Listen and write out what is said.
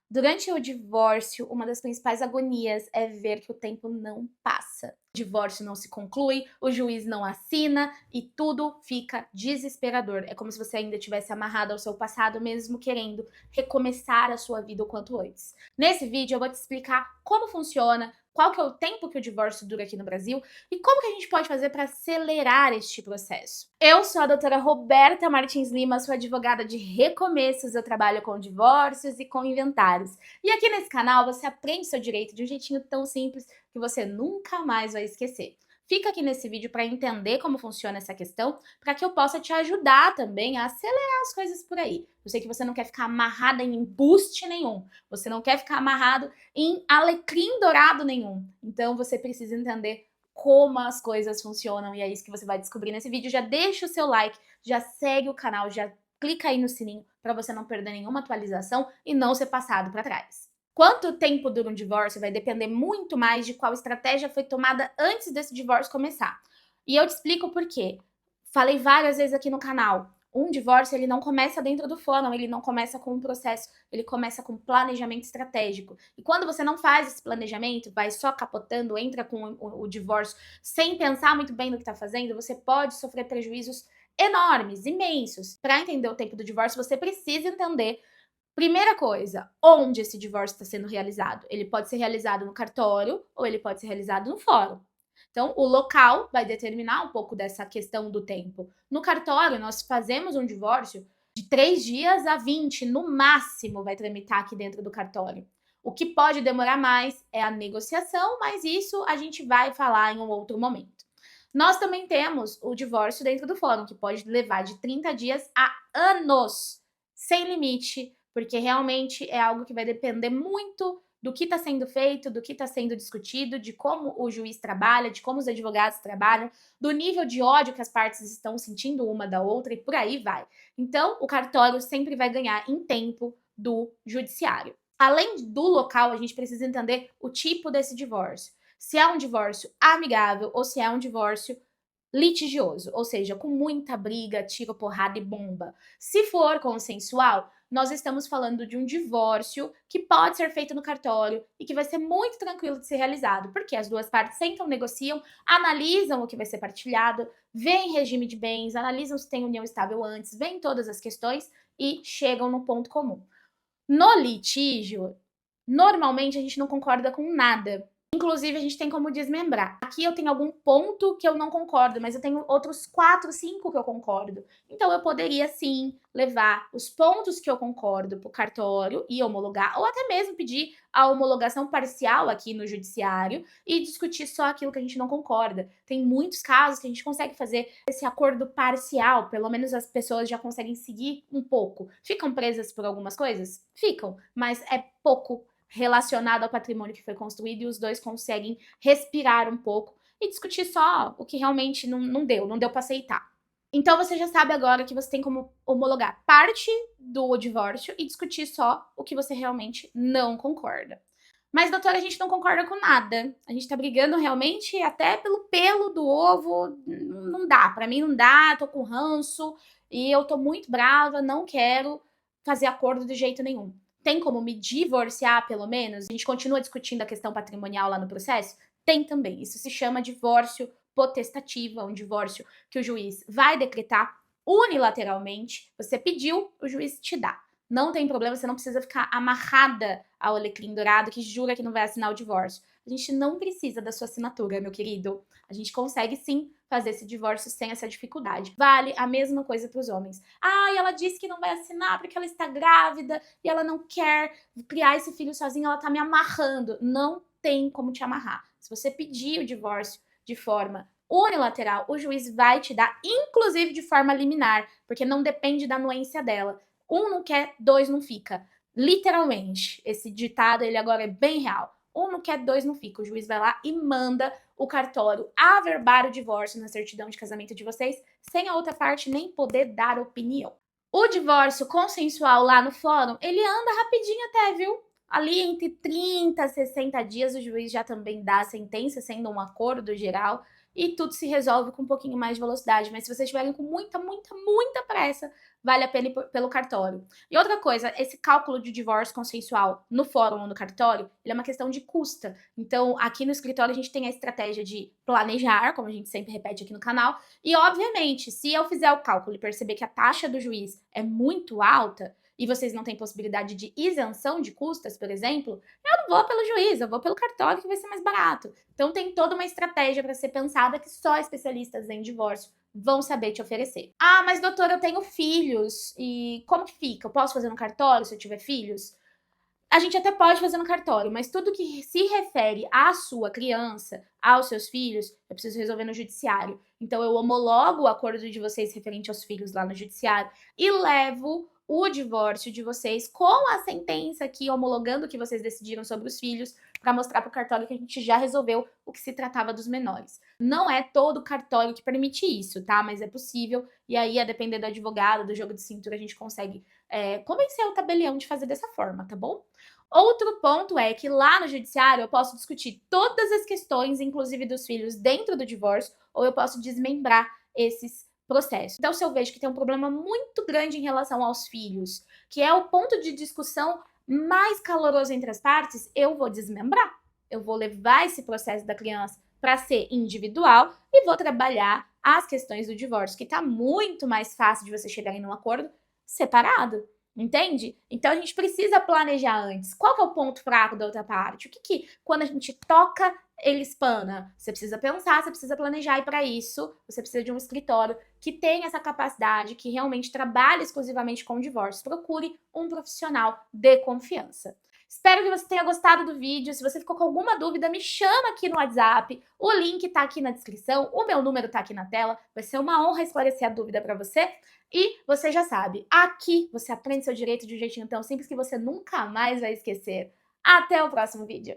Durante o divórcio, uma das principais agonias é ver que o tempo não passa. O divórcio não se conclui, o juiz não assina e tudo fica desesperador. É como se você ainda tivesse amarrado ao seu passado, mesmo querendo recomeçar a sua vida o quanto antes. Nesse vídeo eu vou te explicar como funciona, qual que é o tempo que o divórcio dura aqui no Brasil e como que a gente pode fazer para acelerar este processo. Eu sou a doutora Roberta Martins Lima, sou advogada de recomeços, eu trabalho com divórcios e com inventários. E aqui nesse canal você aprende seu direito de um jeitinho tão simples que você nunca mais vai esquecer. Fica aqui nesse vídeo para entender como funciona essa questão, para que eu possa te ajudar também a acelerar as coisas por aí. Eu sei que você não quer ficar amarrada em embuste nenhum, você não quer ficar amarrado em alecrim dourado nenhum. Então você precisa entender como as coisas funcionam e é isso que você vai descobrir nesse vídeo. Já deixa o seu like, já segue o canal, já clica aí no sininho para você não perder nenhuma atualização e não ser passado para trás. Quanto tempo dura um divórcio vai depender muito mais de qual estratégia foi tomada antes desse divórcio começar. E eu te explico por quê. Falei várias vezes aqui no canal. Um divórcio, ele não começa dentro do fórum, ele não começa com um processo, ele começa com planejamento estratégico. E quando você não faz esse planejamento, vai só capotando, entra com o divórcio sem pensar muito bem no que está fazendo, você pode sofrer prejuízos enormes, imensos. Para entender o tempo do divórcio, você precisa entender, primeira coisa, onde esse divórcio está sendo realizado. Ele pode ser realizado no cartório ou ele pode ser realizado no fórum. Então, o local vai determinar um pouco dessa questão do tempo. No cartório, nós fazemos um divórcio de 3 dias a 20, no máximo, vai tramitar aqui dentro do cartório. O que pode demorar mais é a negociação, mas isso a gente vai falar em um outro momento. Nós também temos o divórcio dentro do fórum, que pode levar de 30 dias a anos, sem limite, porque realmente é algo que vai depender muito do que está sendo feito, do que está sendo discutido, de como o juiz trabalha, de como os advogados trabalham, do nível de ódio que as partes estão sentindo uma da outra e por aí vai. Então, o cartório sempre vai ganhar em tempo do judiciário. Além do local, a gente precisa entender o tipo desse divórcio. Se é um divórcio amigável ou se é um divórcio litigioso, ou seja, com muita briga, tiro, porrada e bomba. Se for consensual, nós estamos falando de um divórcio que pode ser feito no cartório e que vai ser muito tranquilo de ser realizado, porque as duas partes sentam, negociam, analisam o que vai ser partilhado, veem regime de bens, analisam se tem união estável antes, veem todas as questões e chegam no ponto comum. No litígio, normalmente a gente não concorda com nada. Inclusive, a gente tem como desmembrar. Aqui eu tenho algum ponto que eu não concordo, mas eu tenho outros 4, 5 que eu concordo. Então, eu poderia, sim, levar os pontos que eu concordo para o cartório e homologar, ou até mesmo pedir a homologação parcial aqui no judiciário e discutir só aquilo que a gente não concorda. Tem muitos casos que a gente consegue fazer esse acordo parcial, pelo menos as pessoas já conseguem seguir um pouco. Ficam presas por algumas coisas? Ficam, mas é pouco relacionado ao patrimônio que foi construído e os dois conseguem respirar um pouco e discutir só o que realmente não deu para aceitar. Então você já sabe agora que você tem como homologar parte do divórcio e discutir só o que você realmente não concorda. Mas, doutora, a gente não concorda com nada. A gente tá brigando realmente até pelo pelo do ovo. Não dá, pra mim não dá, tô com ranço e eu tô muito brava, não quero fazer acordo de jeito nenhum. Tem como me divorciar, pelo menos? A gente continua discutindo a questão patrimonial lá no processo? Tem também. Isso se chama divórcio potestativo, é um divórcio que o juiz vai decretar unilateralmente. Você pediu, o juiz te dá. Não tem problema, você não precisa ficar amarrada ao alecrim dourado que jura que não vai assinar o divórcio. A gente não precisa da sua assinatura, meu querido. A gente consegue sim fazer esse divórcio sem essa dificuldade. Vale a mesma coisa para os homens. Ah, e ela disse que não vai assinar porque ela está grávida e ela não quer criar esse filho sozinha, ela tá me amarrando. Não tem como te amarrar. Se você pedir o divórcio de forma unilateral, o juiz vai te dar, inclusive de forma liminar, porque não depende da anuência dela. Um não quer, dois não fica. Literalmente, esse ditado ele agora é bem real. Um não quer, dois não fica. O juiz vai lá e manda o cartório averbar o divórcio na certidão de casamento de vocês, sem a outra parte nem poder dar opinião. O divórcio consensual lá no fórum, ele anda rapidinho até, viu? Ali entre 30 a 60 dias o juiz já também dá a sentença, sendo um acordo geral. e tudo se resolve com um pouquinho mais de velocidade. Mas se vocês estiverem com muita, muita, muita pressa, vale a pena ir pelo cartório. E outra coisa, esse cálculo de divórcio consensual no fórum ou no cartório, ele é uma questão de custa. Então, aqui no escritório a gente tem a estratégia de planejar, como a gente sempre repete aqui no canal, e obviamente, se eu fizer o cálculo e perceber que a taxa do juiz é muito alta, e vocês não têm possibilidade de isenção de custas, por exemplo, eu não vou pelo juiz, eu vou pelo cartório que vai ser mais barato. Então tem toda uma estratégia para ser pensada que só especialistas em divórcio vão saber te oferecer. Ah, mas doutora, eu tenho filhos, e como que fica? Eu posso fazer no cartório se eu tiver filhos? A gente até pode fazer no cartório, mas tudo que se refere à sua criança, aos seus filhos, eu preciso resolver no judiciário. Então eu homologo o acordo de vocês referente aos filhos lá no judiciário e levo o divórcio de vocês com a sentença aqui homologando o que vocês decidiram sobre os filhos para mostrar para o cartório que a gente já resolveu o que se tratava dos menores. Não é todo cartório que permite isso, tá? Mas é possível e aí, a depender do advogado, do jogo de cintura, a gente consegue convencer o tabelião de fazer dessa forma, tá bom? Outro ponto é que lá no judiciário eu posso discutir todas as questões, inclusive dos filhos, dentro do divórcio, ou eu posso desmembrar esses processos. Então, se eu vejo que tem um problema muito grande em relação aos filhos, que é o ponto de discussão mais caloroso entre as partes, eu vou desmembrar. Eu vou levar esse processo da criança para ser individual e vou trabalhar as questões do divórcio, que está muito mais fácil de vocês chegarem num acordo separado. Entende? Então a gente precisa planejar antes. Qual que é o ponto fraco da outra parte? O que quando a gente toca, ele espana? Você precisa pensar, você precisa planejar, e para isso você precisa de um escritório que tenha essa capacidade, que realmente trabalhe exclusivamente com o divórcio. Procure um profissional de confiança. Espero que você tenha gostado do vídeo. Se você ficou com alguma dúvida, me chama aqui no WhatsApp. O link tá aqui na descrição, o meu número tá aqui na tela. Vai ser uma honra esclarecer a dúvida para você. E você já sabe, aqui você aprende seu direito de um jeitinho tão simples que você nunca mais vai esquecer. Até o próximo vídeo!